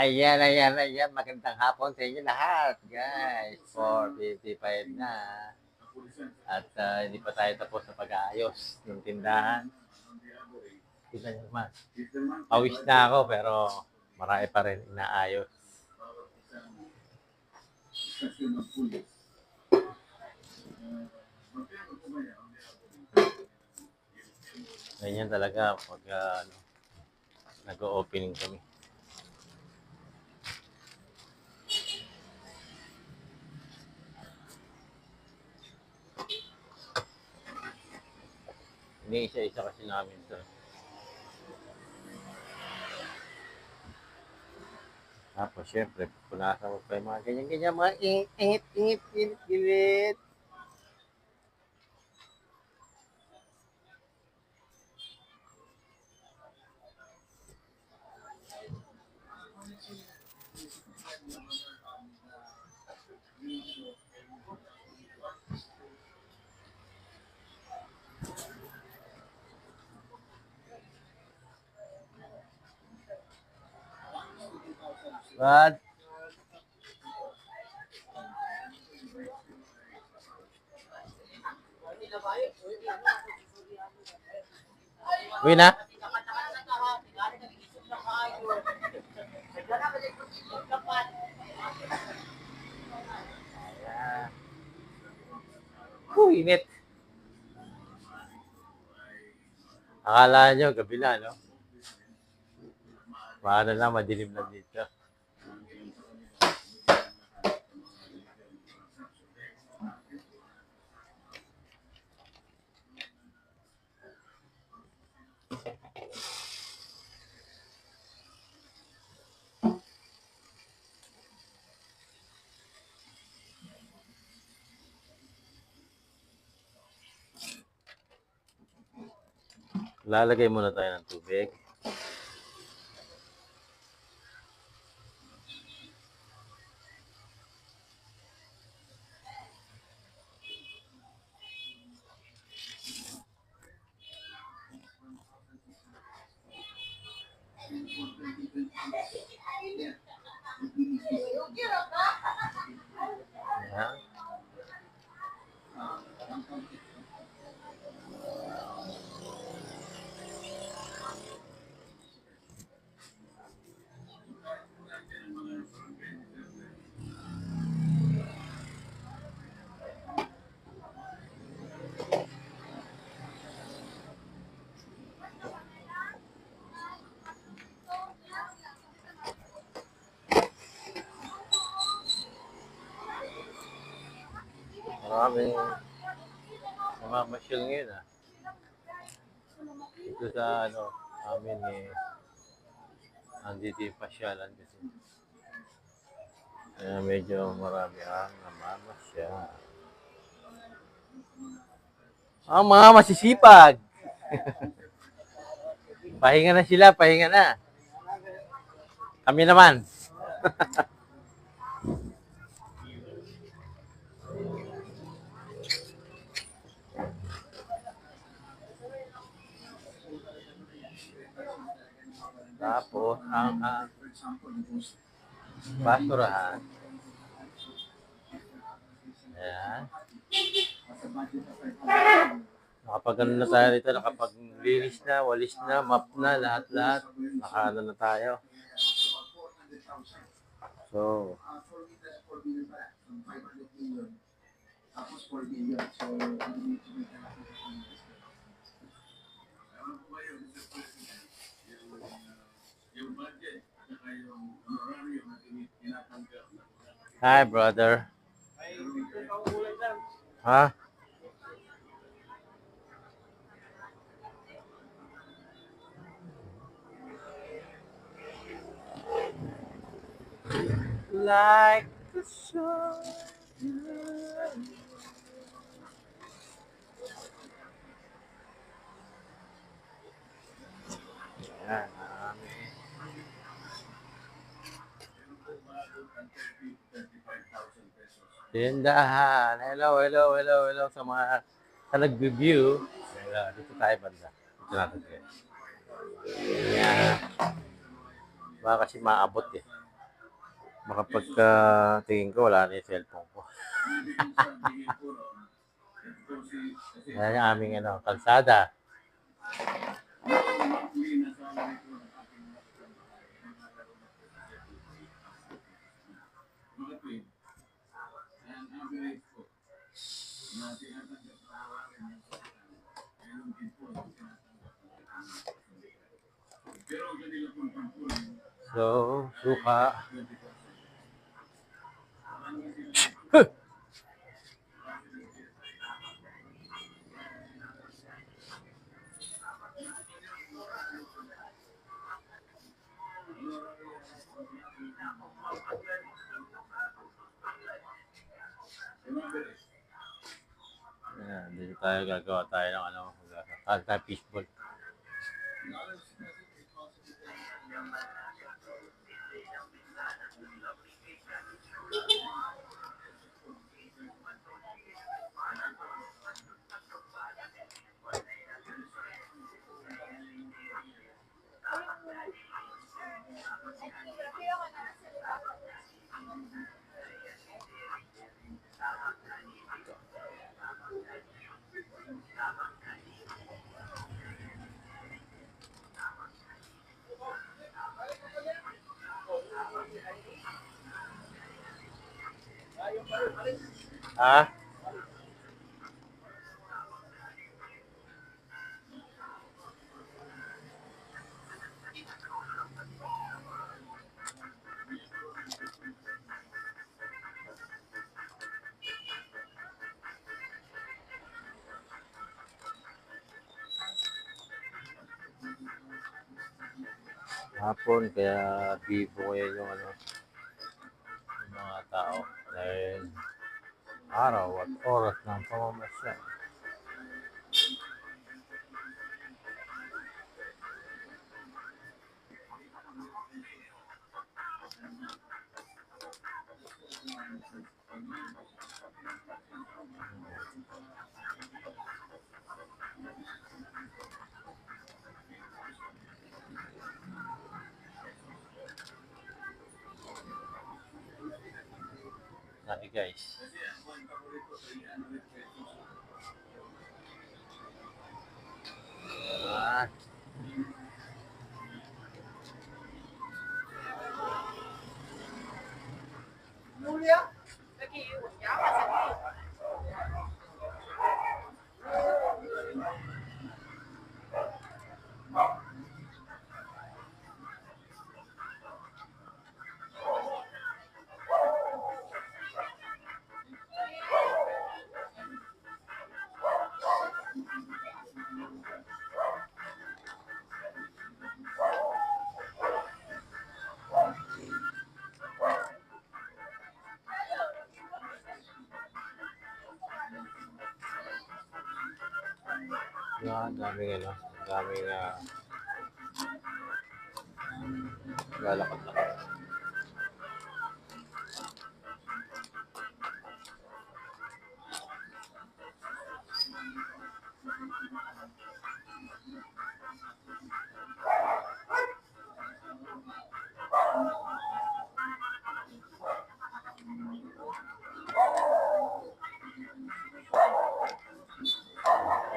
Ayan. Magandang hapon sa inyo lahat, guys. 4:55 na. At hindi pa tayo tapos sa pag-aayos ng tindahan. Tignan nyo naman. Pawis na ako pero marami pa rin inaayos. Ganyan talaga pag nag-opening kami. Hindi isa-isa kasi namin ito. Tapos syempre, punasan mo pa yung mga ganyan-ganyan, mga ingit. But, uwi na? Init. Akala nyo, gabi na, no? Paano lang, madilim na dito. Lalagay muna tayo ng tubig. Ayan. Maraming mamamasyal ngayon Ito sa amin andito yung pasyalan kasi. Kaya medyo marami ang namamasyal. Ang mga masisipag! Pahinga na sila, pahinga na. Kami naman. Tapos, ang basurahan. Ayan. Nakapag na tayo rito, nakapaglinis na, walis na, map na, lahat-lahat. Nakaano na tayo. So, hi, brother. Ha? Like the sun. Ayan, tindahan. Hello sa mga nag-review. Dito tayo banda. Dito natin guys. Ayan. Baka kasi maabot Baka pagka tingin ko, wala na yung cellphone ko. Yan yung aming kalsada. So, suka. Ayan, dito tayo gagawa tayo ng tayo fishball. Ha? Hapon, kaya bibo ngayon yung yung mga tao. Dahil araw at oras ng pamamasya. Sabi guys. Ah, yan, daming lalakad-lakad.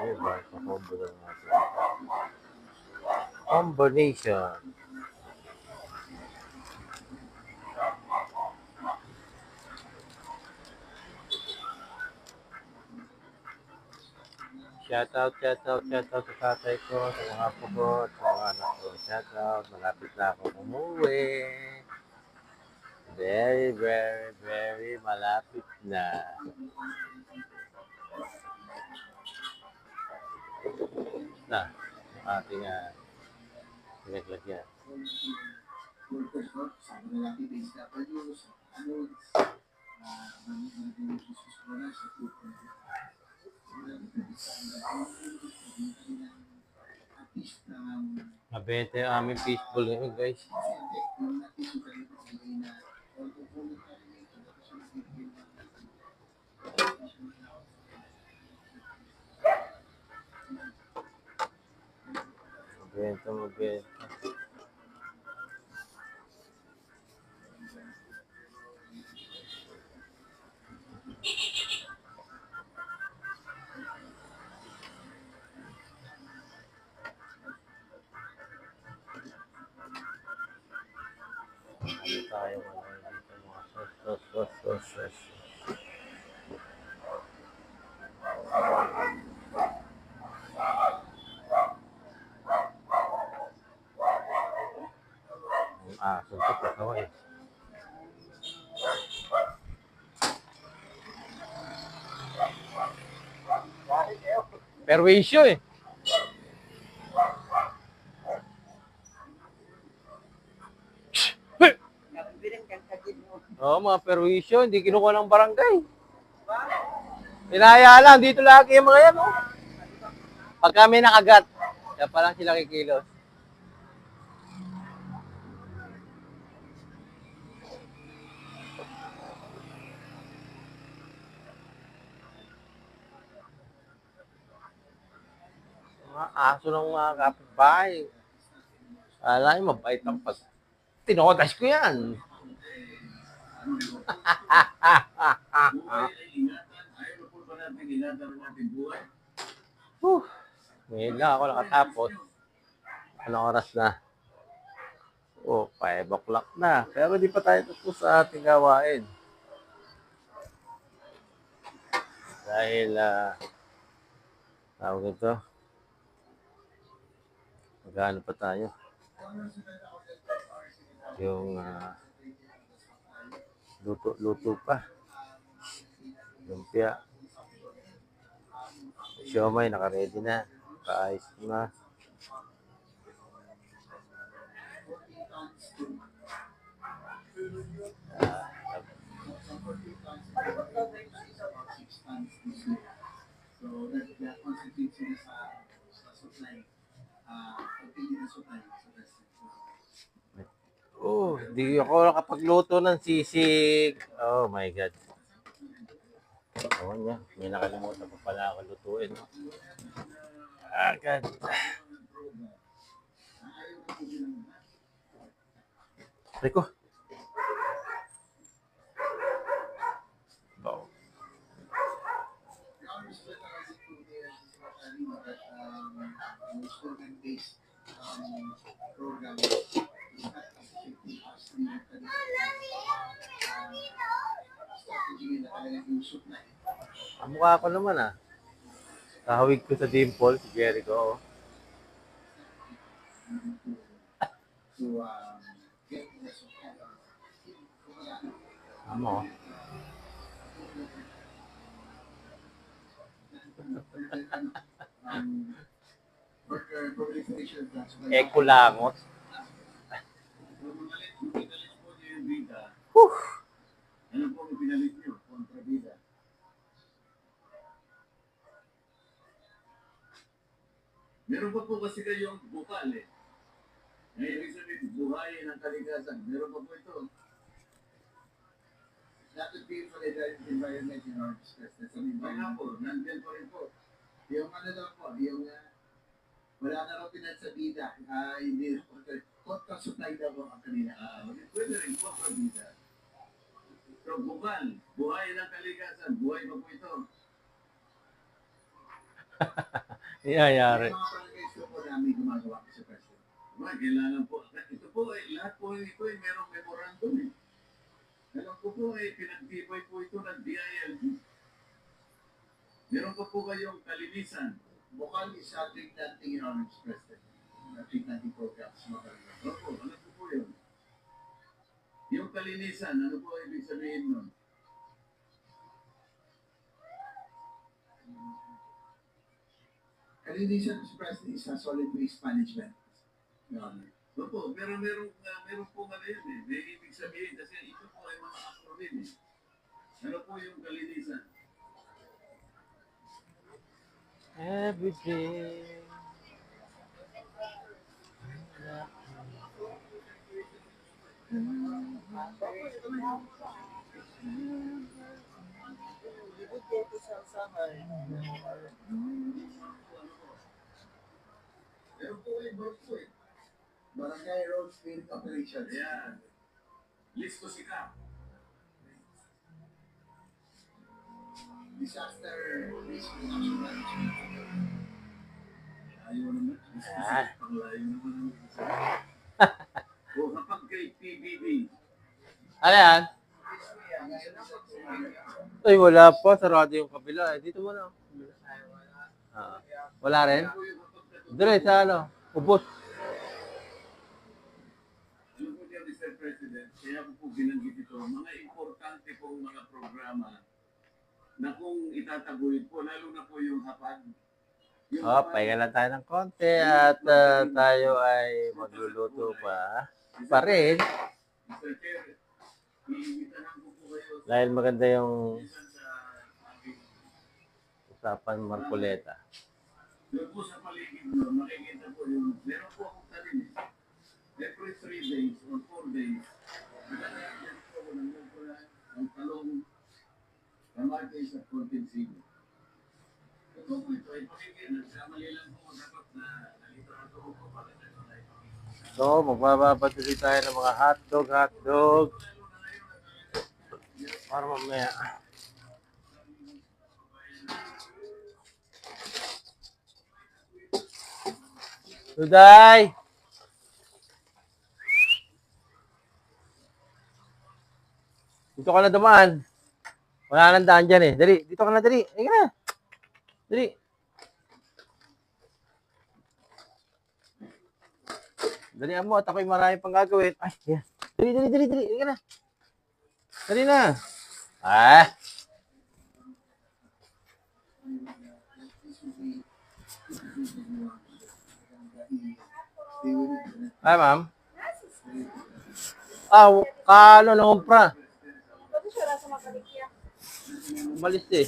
Ayun ba, pa-combo lang natin. Combination. Shoutout sa tatay ko, sa mga apo ko, at sa mga anak ko. Shoutout, malapit na akong umuwi. Very, very, very malapit na. Na, ang ating pinaglagyan. Mabenta yung aming fishball ngayon, guys. Mabenta. So stress. Suntok ako eh. Perwisyo eh. Oo, mga perwisyo, hindi kinukuha ng barangay. Inaya lang, dito lagi yung mga yan, oh. Pag kami nakagat, kaya pa lang sila kikilos. Mga aso ng mga kapitbahay. Alam mo, mabait ang pag... Tinodas ko yan. Ngayon lang ako nakatapos. Anong oras na? Oh, 5 o'clock na. Pero di pa tayo tapos sa ating gawain. Dahil, tawag ito, magkano pa tayo? Yung luto pa. Lumpia. Siomay, naka-ready na. Kaayos na. Oh, di ako nakapagluto ng sisig. Oh my God. Oo niya, may nakalimutan pa pala ako lutuin. Agad. Rico. Oh. Ang mukha ko naman Kahawig ko sa dimple, si Jericho. Oh. Amo. Ekulangot. Whew. Ano po ang pinalit nyo? Kontrabida. Meron pa po kasi kayong bukal eh. Ngayon, ibig sabihin, buhayin ang kalikasan. Meron pa po ito. That would be for the environment in our discuss. That's an environment po. Nandiyan po rin po. Yung ano daw po, yung wala na raw pinansabida. Hindi po. Kontra-supply daw po ang kanina. Pwede rin kontrabida. So, bukal. Buhayin ang kalikasan. Buhay pa po ito. Iyayari. Yung mga barangay po namin gumagawa ko sa President. Kailangan po. Ito po lahat po ito merong memorandum eh. Alam ko po pinagtibay po ito ng DILG. Meron pa po kayong kalinisan. Bukal is ating dating in our President. Ating dating programs. Opo, alam ko po yun. Yung kalinisan, ano po ibig sabihin nun? Kalinisan, Mr. President, is a solid waste management. Opo, pero meron po nga yun eh. May ibig sabihin kasi ito po ay mga acronym eh. Ano po yung kalinisan? Everything. Meron po yung barko eh. Barangay Road Spirit Operations. Ayan. Listo sika. Disaster Risk Reduction Management. Ayaw naman. Panglayo naman. O kapag kay PBB. Ano yan? Ay, wala pa. Sarado yung kabila. Dito mo na. Ah, wala rin? Dire sa ano? Ubos. Alam po niya, Mr. President, kaya ko po binanggit ito, mga importante pong mga programa na kung itataguin po, lalo na po yung hapag. Yung Oh, pahinga lang tayo ng konti at tayo ay magluluto pa rin. Mr. Chair, iimbitahan ko po kayo Dahil maganda yung sa aking usapan Marcoleta. doon po sa paligid mo, makikita po yung, meron po akong talim. Every 3 days or 4 days, naglalagyan po ako ng lupula, ng talong, kamatis at konting sili. Ito po ito ay pakinggan. Nagkamali lang po dapat na nalito ko para sa ito na ipakinggan. So, magbababatuloy tayo ng mga hotdog. Para mamaya. Tuday! Dito ka na dumaan. Wala nang daan dyan eh. Dali, dito ka na, dali. Ay ka na. Dali. Dalihan mo at ako'y marami pang gagawin. Ay, yan. Dali. Dali ka na. Dali na. Ah. Ay, ma'am. Ah, kano na umpra. Umalis eh.